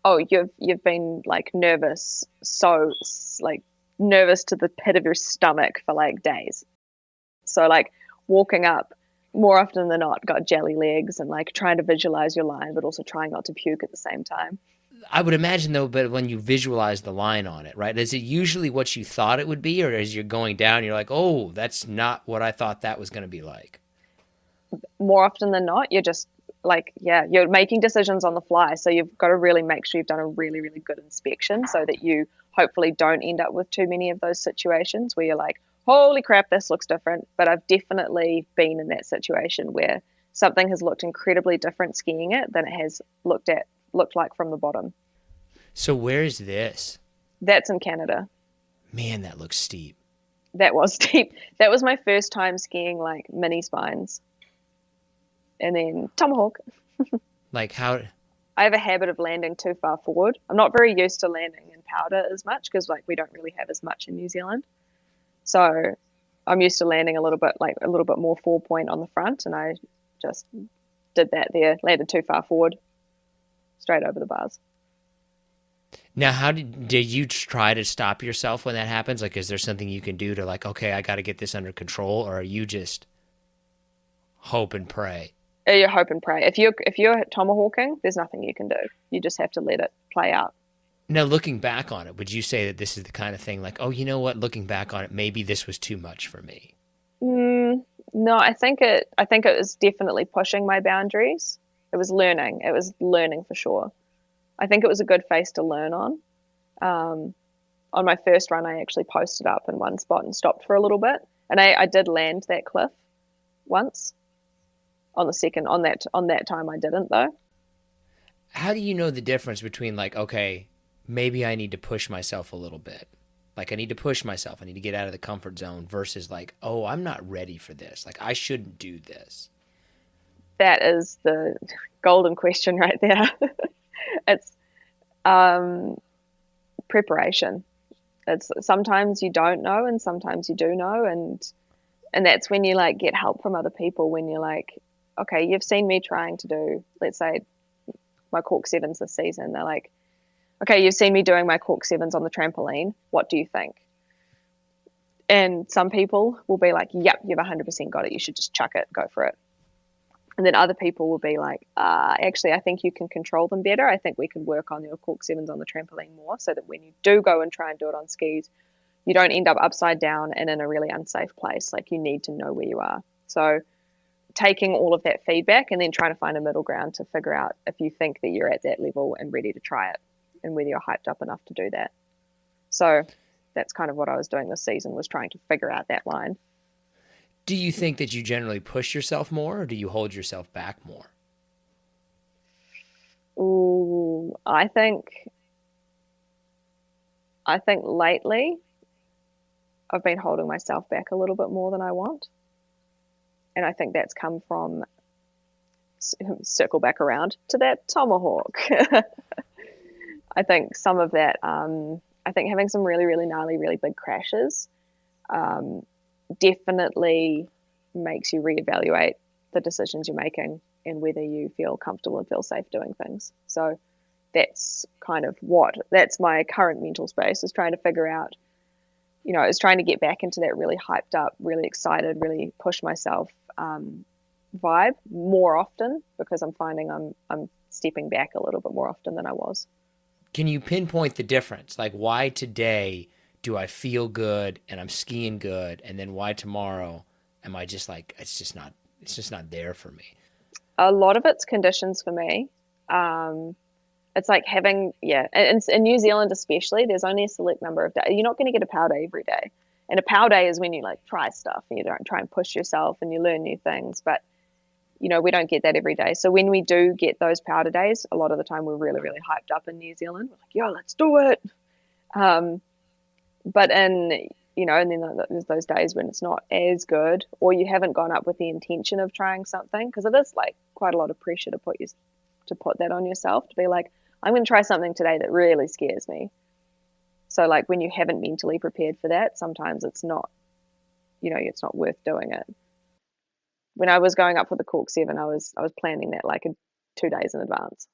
Oh, you've been like nervous, so like nervous to the pit of your stomach for like days. So like walking up more often than not, got jelly legs and like trying to visualize your line, but also trying not to puke at the same time. I would imagine though, but when you visualize the line on it, right? Is it usually what you thought it would be, or as you're going down, you're like, oh, that's not what I thought that was going to be like? More often than not, you're just like, yeah, you're making decisions on the fly. So you've got to really make sure you've done a really, really good inspection so that you hopefully don't end up with too many of those situations where you're like, holy crap, this looks different. But I've definitely been in that situation where something has looked incredibly different skiing it than it has looked like from the bottom. So where's this? That's in Canada. Man, that looks steep. That was steep. That was my first time skiing like mini spines and then tomahawk. Like how? I have a habit of landing too far forward. I'm not very used to landing in powder as much because like we don't really have as much in New Zealand. So I'm used to landing a little bit more 4 point on the front, and I just did that there. Landed too far forward, straight over the bars. Now, how did you try to stop yourself when that happens? Like, is there something you can do to like, okay, I got to get this under control, or are you just hope and pray? You hope and pray. If you're tomahawking, there's nothing you can do. You just have to let it play out. Now, looking back on it, would you say that this is the kind of thing like, oh, you know what? Looking back on it, maybe this was too much for me. No, I think it was definitely pushing my boundaries. It was learning. It was learning for sure. I think it was a good face to learn on. Um, on my first run, I actually posted up in one spot and stopped for a little bit, and I did land that cliff once. On the second, on that time, I didn't though. How do you know the difference between like, okay, maybe I need to push myself a little bit? Like I need to push myself. I need to get out of the comfort zone versus like, oh, I'm not ready for this. Like I shouldn't do this. That is the golden question right there. It's um, preparation. It's sometimes you don't know, and sometimes you do know, and that's when you like get help from other people. When you're like, okay, you've seen me trying to do, let's say, my cork sevens this season. They're like, okay, you've seen me doing my cork sevens on the trampoline. What do you think? And some people will be like, yep, you've 100% got it. You should just chuck it, go for it. And then other people will be like, actually, I think you can control them better. I think we can work on your cork sevens on the trampoline more so that when you do go and try and do it on skis, you don't end up upside down and in a really unsafe place. Like you need to know where you are. So taking all of that feedback and then trying to find a middle ground to figure out if you think that you're at that level and ready to try it and whether you're hyped up enough to do that. So that's kind of what I was doing this season was trying to figure out that line. Do you think that you generally push yourself more or do you hold yourself back more? Ooh, I think lately I've been holding myself back a little bit more than I want. And I think that's come from circle back around to that tomahawk. I think some of that, I think having some really, really gnarly, really big crashes um, definitely makes you reevaluate the decisions you're making and whether you feel comfortable and feel safe doing things. So that's kind of that's my current mental space is trying to figure out, is trying to get back into that really hyped up, really excited, really push myself vibe more often because I'm finding I'm stepping back a little bit more often than I was. Can you pinpoint the difference? Like why today do I feel good and I'm skiing good and then why tomorrow am I just like it's just not there for me. A lot of it's conditions for me. Um, it's like having, yeah, in New Zealand especially, there's only a select number of days. You're not going to get a pow day every day. And a pow day is when you like try stuff and you don't try and push yourself and you learn new things. But, we don't get that every day. So when we do get those powder days, a lot of the time we're really, really hyped up in New Zealand. We're like, yo, let's do it. Um, but and then there's those days when it's not as good or you haven't gone up with the intention of trying something because it is like quite a lot of pressure to put that on yourself to be like, I'm going to try something today that really scares me. So like when you haven't mentally prepared for that, sometimes it's not worth doing it. When I was going up for the Cork 7, I was planning that like 2 days in advance.